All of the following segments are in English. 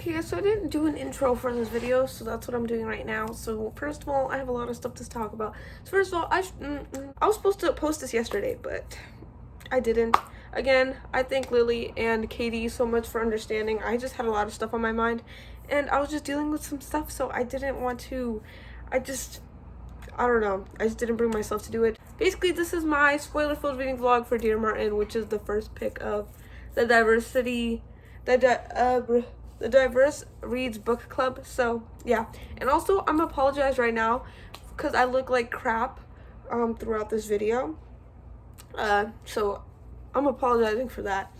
Okay, so I didn't do an intro for this video, so that's what I'm doing right now. So first of all, I have a lot of stuff to talk about. So first of all, I was supposed to post this yesterday, but I didn't. Again, I thank Lily and Katie so much for understanding. I just had a lot of stuff on my mind, and I was just dealing with some stuff, so I didn't want to. I don't know. I just didn't bring myself to do it. Basically, this is my spoiler-filled reading vlog for Dear Martin, which is the first pick of the the Diverse Reads Book Club. So yeah, and also I'm apologize right now because I look like crap throughout this video. So I'm apologizing for that.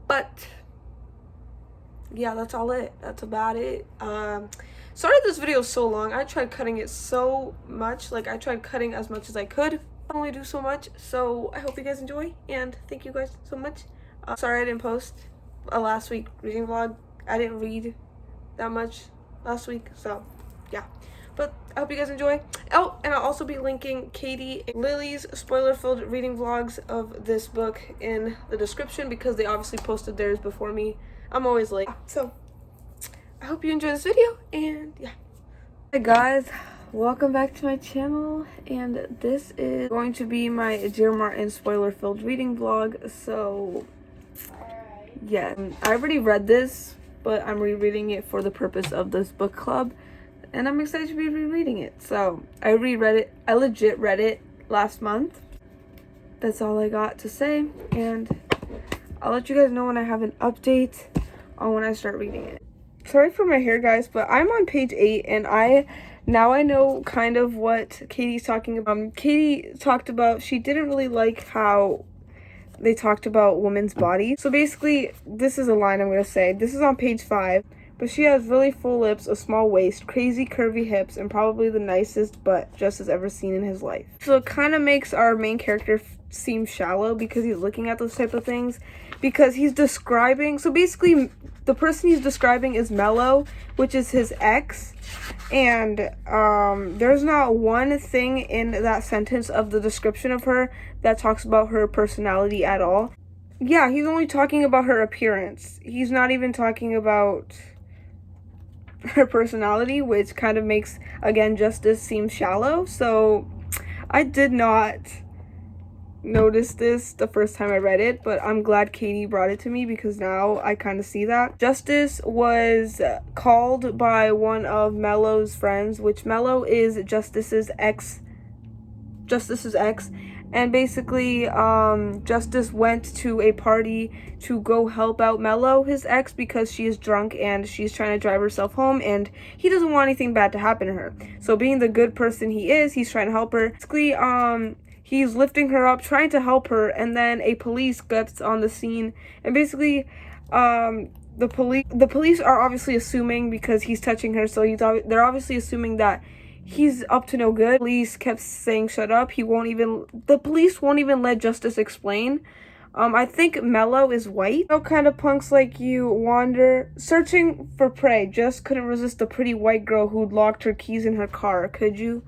But yeah, that's about it. Sorry this video is so long. I tried cutting it so much. Like, I tried cutting as much as I could. I only do so much. So I hope you guys enjoy, and thank you guys so much. Sorry I didn't post a last week reading vlog. I didn't read that much last week, so yeah. But I hope you guys enjoy. Oh, and I'll also be linking Katie and Lily's spoiler-filled reading vlogs of this book in the description because they obviously posted theirs before me. I'm always late. So I hope you enjoy this video, and yeah. Hi guys, welcome back to my channel, and this is going to be my Dear Martin spoiler-filled reading vlog. So yeah, I already read this, but I'm rereading it for the purpose of this book club, and I'm excited to be rereading it. So I reread it. I legit read it last month. That's all I got to say, and I'll let you guys know when I have an update on when I start reading it. Sorry for my hair, guys, but I'm on page 8, and I know kind of what Katie's talking about. Katie talked about she didn't really like how they talked about women's bodies. So basically, this is a line I'm going to say. This is on page 5. But she has really full lips, a small waist, crazy curvy hips, and probably the nicest butt Justice ever seen in his life. So it kind of makes our main character seem shallow because he's looking at those type of things. Because he's describing, so basically the person he's describing is Mello, which is his ex. And there's not one thing in that sentence of the description of her that talks about her personality at all. Yeah, he's only talking about her appearance. He's not even talking about her personality, which kind of makes, again, Justice seem shallow. So I did not notice this the first time I read it, but I'm glad Katie brought it to me because now I kind of see that. Justice was called by one of Mello's friends, which Mello is Justice's ex, and basically Justice went to a party to go help out Mello, his ex, because she is drunk and she's trying to drive herself home, and he doesn't want anything bad to happen to her. So being the good person he is, he's trying to help her. Basically, he's lifting her up, trying to help her, and then a police gets on the scene, and basically the police are obviously assuming, because he's touching her, so they're obviously assuming that he's up to no good. Police kept saying shut up. The police won't even let Justice explain. I think Mello is white. No kind of punks like you wander searching for prey. Just couldn't resist the pretty white girl who'd locked her keys in her car, could you?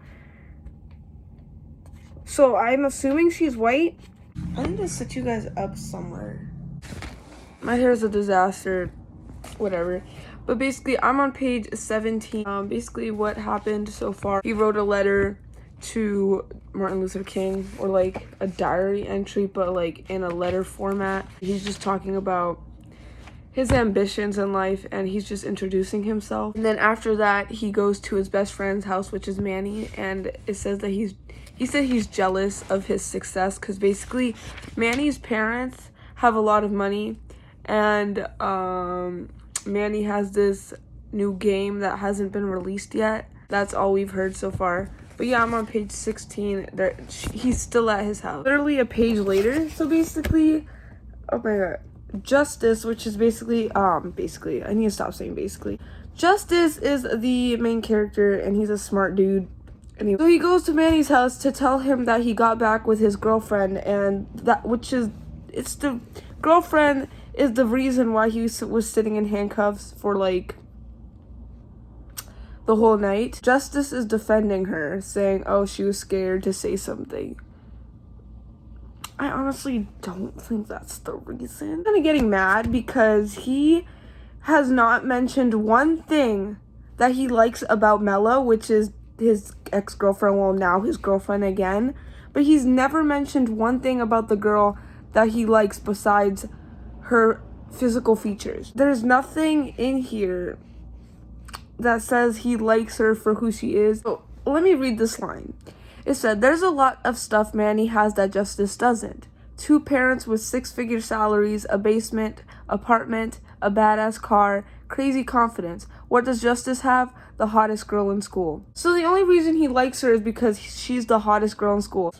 So I'm assuming she's white. I need to set you guys up somewhere. My hair is a disaster. Whatever. But basically, I'm on page 17. Basically, what happened so far. He wrote a letter to Martin Luther King, or like a diary entry, but like in a letter format. He's just talking about his ambitions in life, and he's just introducing himself. And then after that, he goes to his best friend's house, which is Manny, and it says that he said he's jealous of his success because basically Manny's parents have a lot of money, and Manny has this new game that hasn't been released yet. That's all we've heard so far. But yeah, I'm on page 16. He's still at his house. Literally a page later. So basically, oh my god. Justice, which is basically, I need to stop saying basically. Justice is the main character, and he's a smart dude. So he goes to Manny's house to tell him that he got back with his girlfriend, and the girlfriend is the reason why he was sitting in handcuffs for like the whole night. Justice is defending her, saying, oh, she was scared to say something. I honestly don't think that's the reason. I'm kind of getting mad because he has not mentioned one thing that he likes about Mela, which is his ex-girlfriend, well, now his girlfriend again. But he's never mentioned one thing about the girl that he likes besides her physical features. There's nothing in here that says he likes her for who she is. So let me read this line. It said, "There's a lot of stuff Manny has that Justice doesn't. 2 parents with 6-figure salaries, a basement, apartment, a badass car, crazy confidence. What does Justice have? The hottest girl in school." So the only reason he likes her is because she's the hottest girl in school.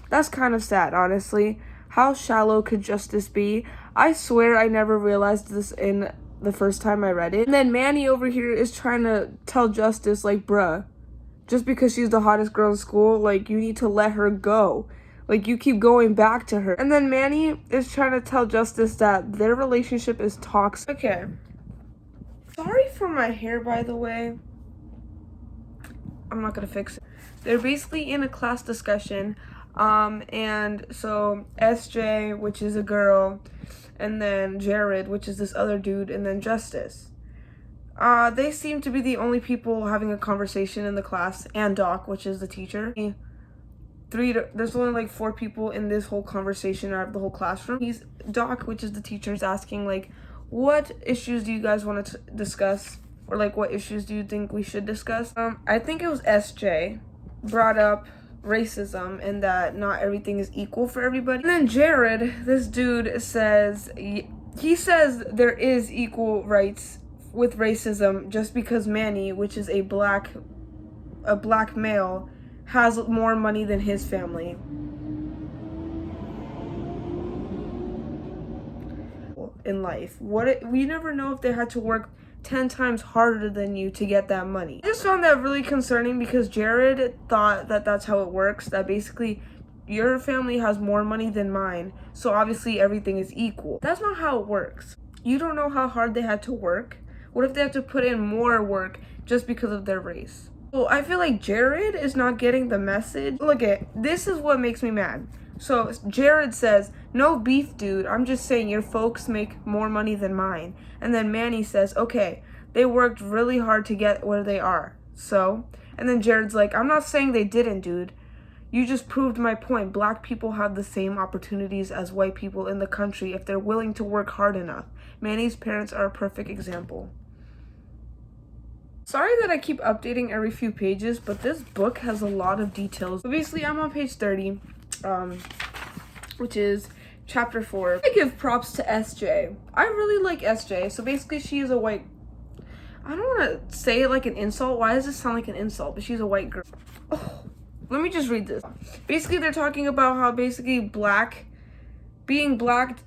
That's kind of sad, honestly. How shallow could Justice be? I swear I never realized this in the first time I read it. And then Manny over here is trying to tell Justice, like, bruh, just because she's the hottest girl in school, like, you need to let her go. Like, you keep going back to her. And then Manny is trying to tell Justice that their relationship is toxic. Okay. Sorry for my hair, by the way. I'm not gonna fix it. They're basically in a class discussion. And so SJ, which is a girl, and then Jared, which is this other dude, and then Justice. They seem to be the only people having a conversation in the class, and Doc, which is the teacher. There's only like 4 people in this whole conversation out of the whole classroom. Doc, which is the teacher, is asking, like, what issues do you guys want to discuss? Or like, what issues do you think we should discuss? I think it was SJ brought up racism and that not everything is equal for everybody. And then Jared, this dude, says, he says there is equal rights with racism just because Manny, which is a black male, has more money than his family. In life, we never know if they had to work 10 times harder than you to get that money. I just found that really concerning because Jared thought that that's how it works, that basically your family has more money than mine, so obviously everything is equal. That's not how it works. You don't know how hard they had to work. What if they have to put in more work just because of their race? Well, I feel like Jared is not getting the message. Look this is what makes me mad. So Jared says, "No beef, dude. I'm just saying your folks make more money than mine." And then Manny says, "Okay, they worked really hard to get where they are. So?" And then Jared's like, "I'm not saying they didn't, dude. You just proved my point. Black people have the same opportunities as white people in the country if they're willing to work hard enough. Manny's parents are a perfect example." Sorry that I keep updating every few pages, but this book has a lot of details. So basically, I'm on page 30, which is chapter 4. I give props to SJ. I really like SJ. So basically, she is a white... I don't want to say it like an insult. Why does this sound like an insult? But she's a white girl. Oh, let me just read this. Basically, they're talking about how basically being black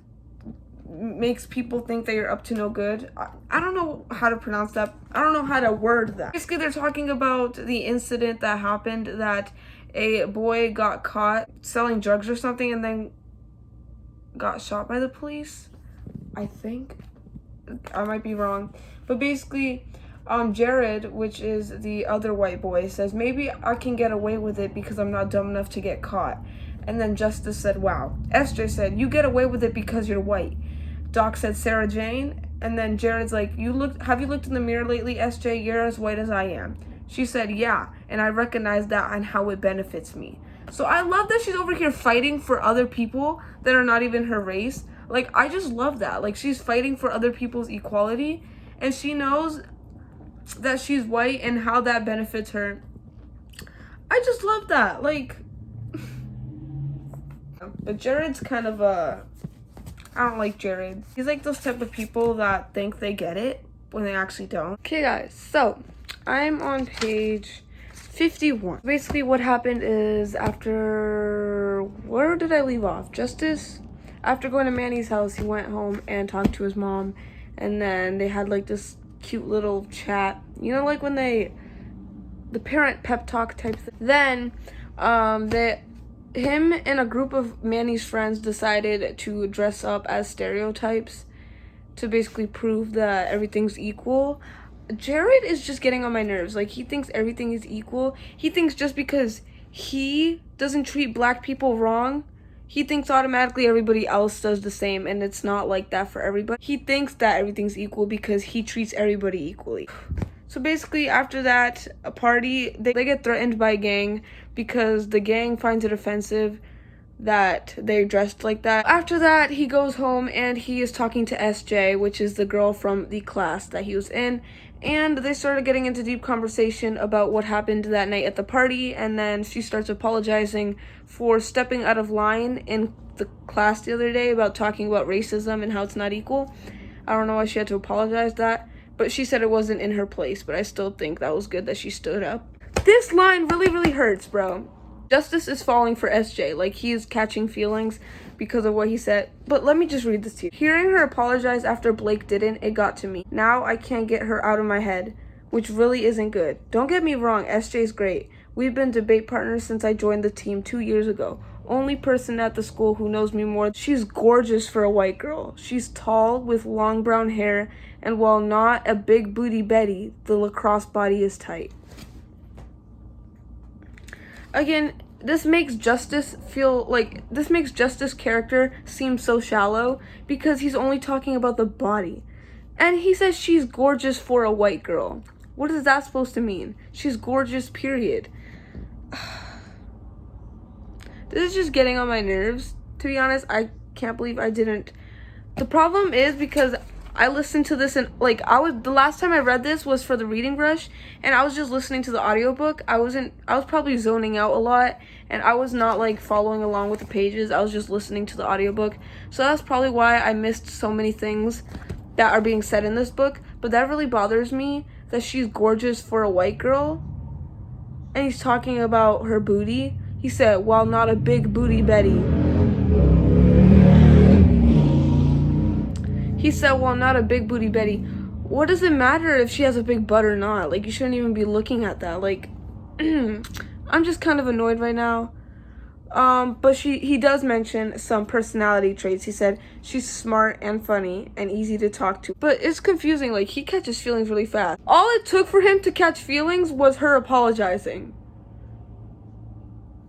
makes people think that you're up to no good. I don't know how to pronounce that. I don't know how to word that. Basically, they're talking about the incident that happened, that a boy got caught selling drugs or something and then got shot by the police. I think. I might be wrong. But basically, Jared, which is the other white boy, says, "Maybe I can get away with it because I'm not dumb enough to get caught." And then Justice said, "Wow." SJ said, "You get away with it because you're white." Doc said, "Sarah Jane." And then Jared's like, have you looked in the mirror lately, SJ? You're as white as I am." She said, "Yeah, and I recognize that and how it benefits me." So I love that she's over here fighting for other people that are not even her race. Like, I just love that. Like, she's fighting for other people's equality, and she knows that she's white and how that benefits her. I just love that. Like, but Jared's kind of I don't like Jared. He's like those type of people that think they get it when they actually don't. Okay, guys, so I'm on page 51. Basically, what happened is where did I leave off? Justice, after going to Manny's house, he went home and talked to his mom, and then they had like this cute little chat. You know, like when the parent pep talk type thing. Then, him and a group of Manny's friends decided to dress up as stereotypes to basically prove that everything's equal. Jared is just getting on my nerves. Like, he thinks everything is equal. He thinks just because he doesn't treat black people wrong, he thinks automatically everybody else does the same, and it's not like that for everybody. He thinks that everything's equal because he treats everybody equally. So basically, after that, a party, they get threatened by a gang because the gang finds it offensive that they're dressed like that. After that, he goes home and he is talking to SJ, which is the girl from the class that he was in, and they started getting into deep conversation about what happened that night at the party, and then she starts apologizing for stepping out of line in the class the other day about talking about racism and how it's not equal. I don't know why she had to apologize that, but she said it wasn't in her place, but I still think that was good that she stood up. This line really hurts, bro. Justice is falling for SJ, like he is catching feelings because of what he said. But let me just read this to you. Hearing her apologize after Blake didn't, it got to me. Now I can't get her out of my head, which really isn't good. Don't get me wrong, SJ's great. We've been debate partners since I joined the team 2 years ago. Only person at the school who knows me more. She's gorgeous for a white girl. She's tall with long brown hair, and while not a big booty Betty, the lacrosse body is tight. Again, this makes Justice's character seem so shallow because he's only talking about the body. And he says she's gorgeous for a white girl. What is that supposed to mean? She's gorgeous, period. This is just getting on my nerves. To be honest, I can't believe I didn't. The problem is because I listened to this and the last time I read this was for the reading rush, and I was just listening to the audiobook. I was probably zoning out a lot, and I was not like following along with the pages. I was just listening to the audiobook. So that's probably why I missed so many things that are being said in this book. But that really bothers me that she's gorgeous for a white girl. And he's talking about her booty. He said, while not a big booty Betty. He said, well, not a big booty Betty. What does it matter if she has a big butt or not? Like, you shouldn't even be looking at that. Like, I'm just kind of annoyed right now. But he does mention some personality traits. He said she's smart and funny and easy to talk to. But it's confusing. Like, he catches feelings really fast. All it took for him to catch feelings was her apologizing.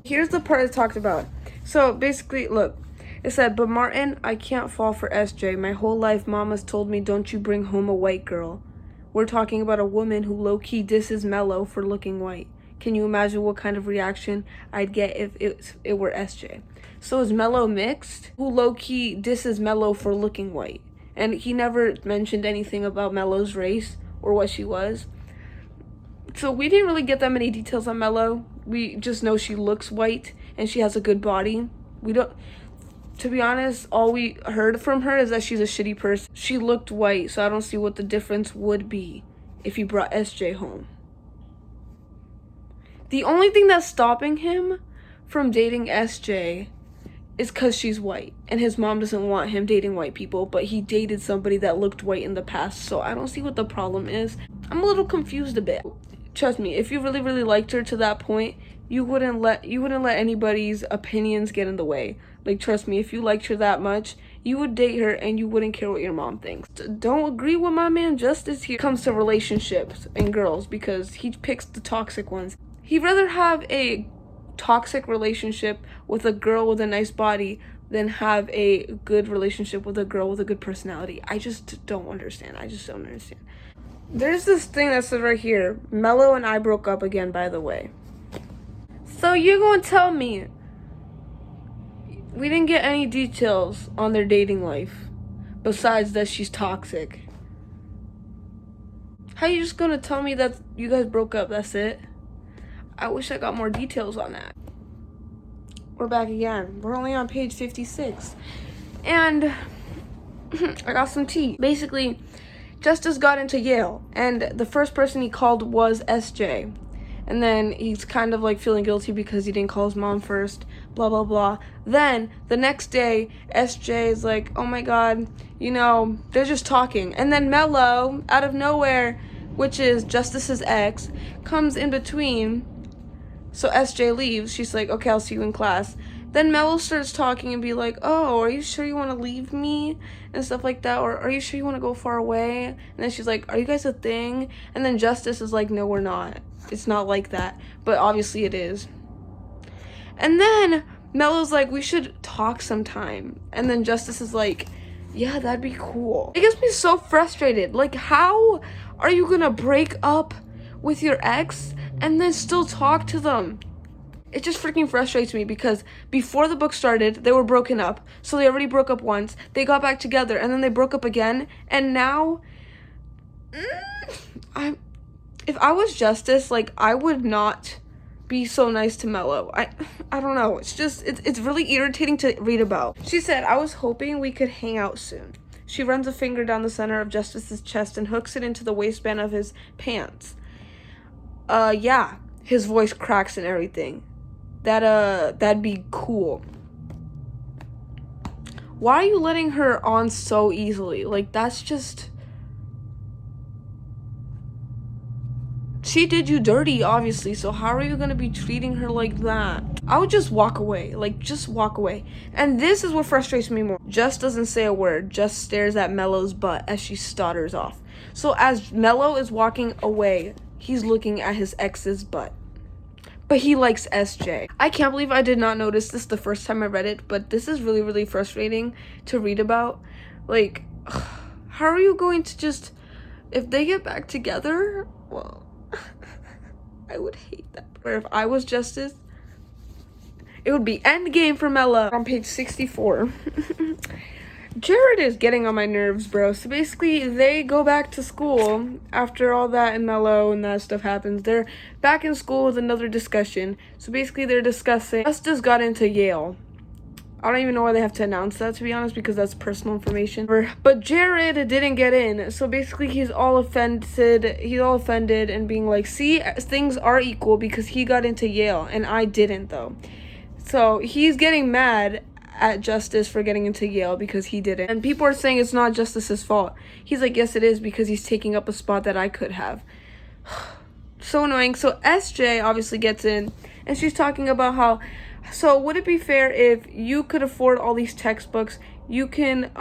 Here's the part I talked about. So, basically, look. It said, but Martin, I can't fall for SJ. My whole life, Mama's told me, don't you bring home a white girl. We're talking about a woman who low-key disses Mello for looking white. Can you imagine what kind of reaction I'd get if it were SJ? So is Mello mixed? Who low-key disses Mello for looking white? And he never mentioned anything about Mello's race or what she was. So we didn't really get that many details on Mello. We just know she looks white and she has a good body. To be honest, all we heard from her is that she's a shitty person. She looked white, so I don't see what the difference would be if he brought SJ home. The only thing that's stopping him from dating SJ is because she's white. And his mom doesn't want him dating white people, but he dated somebody that looked white in the past, so I don't see what the problem is. I'm a little confused a bit. Trust me, if you really liked her to that point, you wouldn't let anybody's opinions get in the way. Like, trust me, if you liked her that much, you would date her and you wouldn't care what your mom thinks. Don't agree with my man Justice here. When it comes to relationships and girls, because he picks the toxic ones. He'd rather have a toxic relationship with a girl with a nice body than have a good relationship with a girl with a good personality. I just don't understand. There's this thing that says right here, Mello and I broke up again, by the way. So you're gonna tell me we didn't get any details on their dating life besides that she's toxic? How you just gonna tell me that you guys broke up? That's it? I wish I got more details on that. We're back again. We're only on page 56. And I got some tea. Basically, Justice got into Yale, and the first person he called was SJ. And then he's kind of like feeling guilty because he didn't call his mom first, blah, blah, blah. Then the next day, SJ is like, oh my God, they're just talking. And then Mello, out of nowhere, which is Justice's ex, comes in between. So SJ leaves. She's like, okay, I'll see you in class. Then Mello starts talking and be like, oh, are you sure you want to leave me? And stuff like that. Or are you sure you want to go far away? And then she's like, are you guys a thing? And then Justice is like, no, we're not. It's not like that. But obviously it is. And then Melo's like, we should talk sometime. And then Justice is like, yeah, that'd be cool. It gets me so frustrated. Like, how are you gonna break up with your ex and then still talk to them? It just freaking frustrates me because before the book started, they were broken up. So they already broke up once. They got back together and then they broke up again. And now, if I was Justice, like, I would not be so nice to Melo. I don't know. It's just, it's really irritating to read about. She said, I was hoping we could hang out soon. She runs a finger down the center of Justice's chest and hooks it into the waistband of his pants. Yeah. His voice cracks and everything. That'd be cool. Why are you letting her on so easily? Like, that's just... She did you dirty, obviously, so how are you gonna be treating her like that? I would just walk away. Like, just walk away. And this is what frustrates me more. Just doesn't say a word, just stares at Melo's butt as she stutters off. So as Melo is walking away, he's looking at his ex's butt. But he likes SJ. I can't believe I did not notice this the first time I read it, but this is really, really frustrating to read about. Like, how are you going to just... If they get back together, well... I would hate that. Or if I was Justice, it would be endgame for Melo. On page 64. Jared is getting on my nerves, bro. So basically, they go back to school after all that and Melo and that stuff happens. They're back in school with another discussion. So basically, they're discussing Justice got into Yale. I don't even know why they have to announce that, to be honest, because that's personal information. But Jared didn't get in. So basically, he's all offended. He's all offended and being like, see, things are equal because he got into Yale and I didn't, though. So he's getting mad at Justice for getting into Yale because he didn't. And people are saying it's not Justice's fault. He's like, yes, it is because he's taking up a spot that I could have. So annoying. So SJ obviously gets in and she's talking about how... So would it be fair if you could afford all these textbooks, you can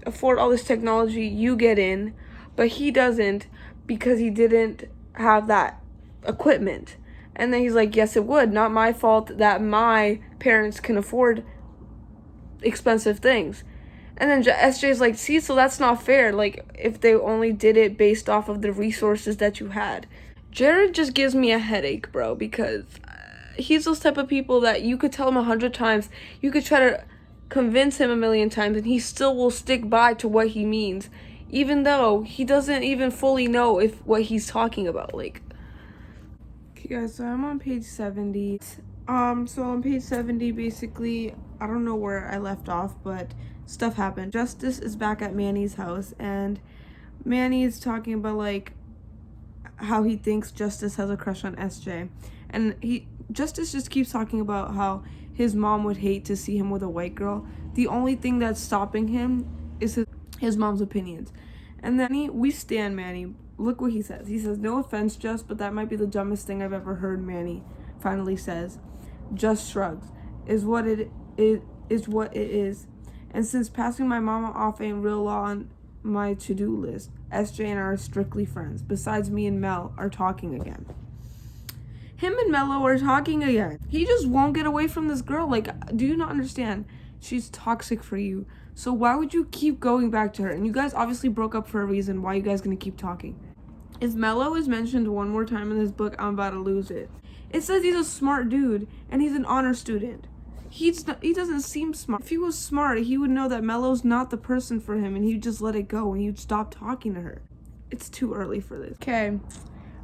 afford all this technology, you get in, but he doesn't because he didn't have that equipment? And then he's like, yes, it would. Not my fault that my parents can afford expensive things. And then SJ's like, see, so that's not fair. Like, if they only did it based off of the resources that you had. Jared just gives me a headache, bro, because... he's those type of people that you could tell him 100 times, you could try to convince him 1,000,000 times, and he still will stick by to what he means, even though he doesn't even fully know if what he's talking about. Like, okay, guys, so I'm on page 70. So on page 70, basically, I don't know where I left off, but stuff happened. Justice is back at Manny's house, and Manny is talking about, like, how he thinks Justice has a crush on SJ, and Justice just keeps talking about how his mom would hate to see him with a white girl. The only thing that's stopping him is his mom's opinions. And then we stand Manny. Look what he says. He says, no offense, Just, but that might be the dumbest thing I've ever heard, Manny finally says. Just shrugs. Is what it is. And since passing my mama off ain't real law on my to-do list, SJ and I are strictly friends. Besides, me and Mel are talking again. Him and Melo are talking again. He just won't get away from this girl. Like, do you not understand? She's toxic for you. So why would you keep going back to her? And you guys obviously broke up for a reason. Why are you guys gonna keep talking? If Melo is mentioned one more time in this book, I'm about to lose it. It says he's a smart dude and he's an honor student. He doesn't seem smart. If he was smart, he would know that Melo's not the person for him and he'd just let it go and he'd stop talking to her. It's too early for this. Okay.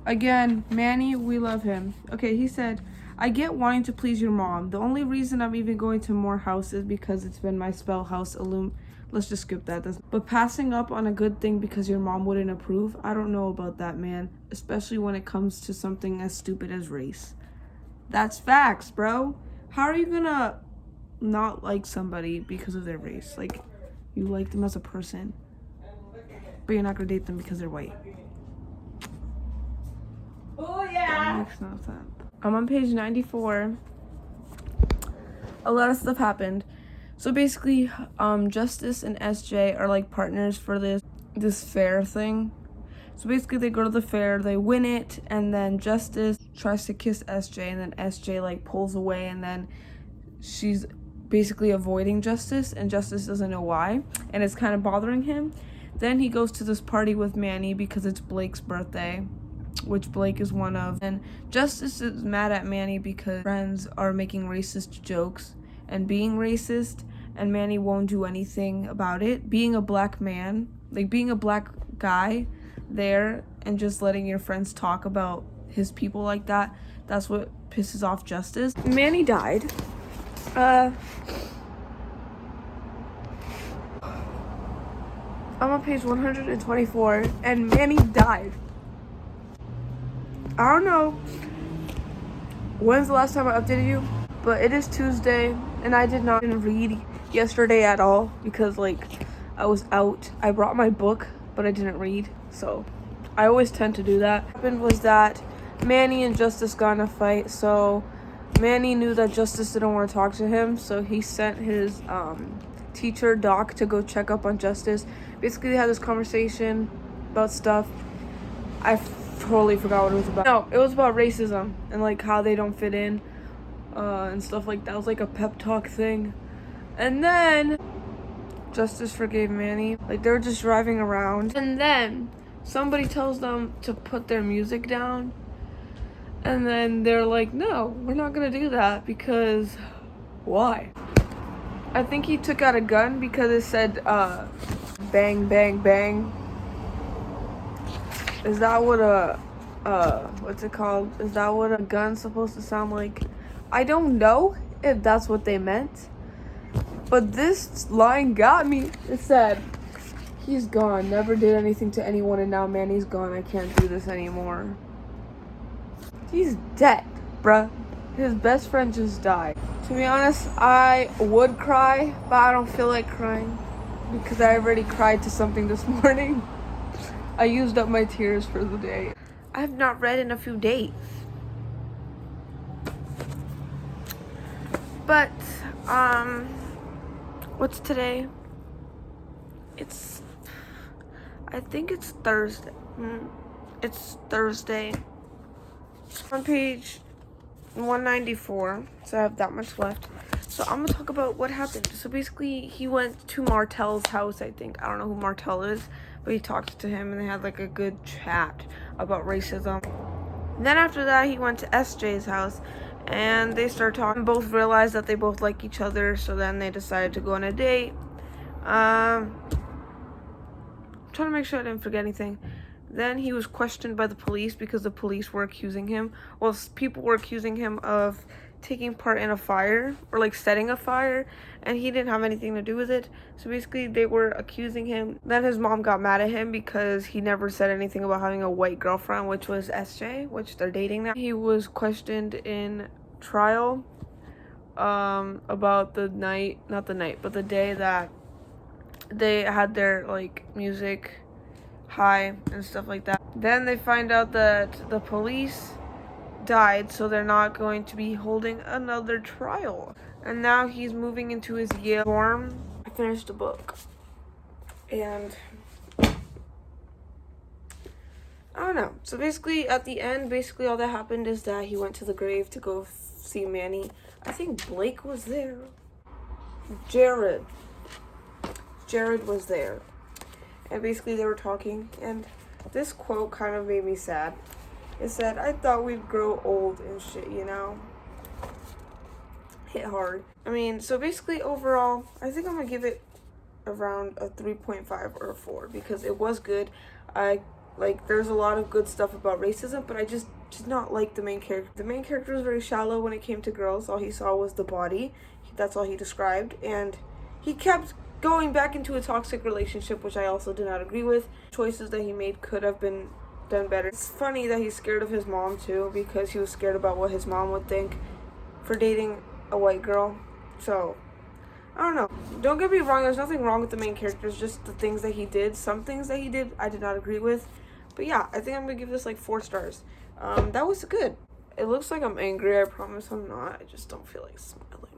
Again, Manny, we love him. Okay, he said, I get wanting to please your mom. The only reason I'm even going to more houses because it's been my spell house Let's just skip that. But passing up on a good thing because your mom wouldn't approve, I don't know about that, man. Especially when it comes to something as stupid as race. That's facts, bro. How are you gonna not like somebody because of their race? Like, you like them as a person, but you're not gonna date them because they're white. Oh, yeah. That makes no sense. I'm on page 94. A lot of stuff happened. So basically, Justice and SJ are like partners for this fair thing. So basically, they go to the fair, they win it, and then Justice tries to kiss SJ, and then SJ like pulls away, and then she's basically avoiding Justice, and Justice doesn't know why, and it's kind of bothering him. Then he goes to this party with Manny because it's Blake's birthday, which Blake is one of. And Justice is mad at Manny because friends are making racist jokes and being racist, and Manny won't do anything about it. Being a black man, like being a black guy there and just letting your friends talk about his people like that, that's what pisses off Justice. Manny died. I'm on page 124, and Manny died. I don't know when's the last time I updated you, but it is Tuesday, and I did not read yesterday at all because, like, I was out. I brought my book, but I didn't read, so I always tend to do that. What happened was that Manny and Justice got in a fight, so Manny knew that Justice didn't want to talk to him, so he sent his teacher, Doc, to go check up on Justice. Basically, they had this conversation about stuff. I totally forgot what it was about. No, it was about racism and like how they don't fit in and stuff like that. It was like a pep talk thing. And then Justice forgave Manny. Like, they were just driving around, and then somebody tells them to put their music down, and then they're like, no, we're not gonna do that because why? I think he took out a gun because it said bang bang bang. Is that what what's it called? Is that what a gun's supposed to sound like? I don't know if that's what they meant, but this line got me. It said, he's gone, never did anything to anyone, and now Manny's gone, I can't do this anymore. He's dead, bruh. His best friend just died. To be honest, I would cry, but I don't feel like crying because I already cried to something this morning. I used up my tears for the day. I have not read in a few days. But, what's today? I think it's Thursday. It's Thursday. On page 194, so I have that much left. So I'm gonna talk about what happened. So basically, he went to Martell's house, I think. I don't know who Martell is, but he talked to him and they had like a good chat about racism. And then after that, he went to SJ's house and they started talking. Both realized that they both like each other, so then they decided to go on a date. I'm trying to make sure I didn't forget anything. Then he was questioned by the police because the police were accusing him. Well, people were accusing him of taking part in a fire or like setting a fire, and he didn't have anything to do with it. So basically they were accusing him. Then his mom got mad at him because he never said anything about having a white girlfriend, which was SJ, which they're dating now. He was questioned in trial about the day that they had their like music high and stuff like that. Then they find out that the police died, so they're not going to be holding another trial. And now he's moving into his Yale dorm. I finished the book, and I don't know. So basically, at the end, all that happened is that he went to the grave to go see Manny. I think Blake was there. Jared was there. And basically they were talking, and this quote kind of made me sad. It said, I thought we'd grow old and shit, you know? Hit hard. I mean, so basically overall, I think I'm gonna give it around a 3.5 or a 4 because it was good. There's a lot of good stuff about racism, but I just did not like the main character. The main character was very shallow when it came to girls. All he saw was the body. That's all he described, and he kept going back into a toxic relationship, which I also did not agree with. Choices that he made could have been done better. It's funny that he's scared of his mom too, because he was scared about what his mom would think for dating a white girl. So I don't know. Don't get me wrong, there's nothing wrong with the main characters, just the things that he did. Some things that he did I did not agree with. But yeah, I think I'm gonna give this like 4 stars. That was good. It looks like I'm angry. I promise I'm not. I just don't feel like smiling.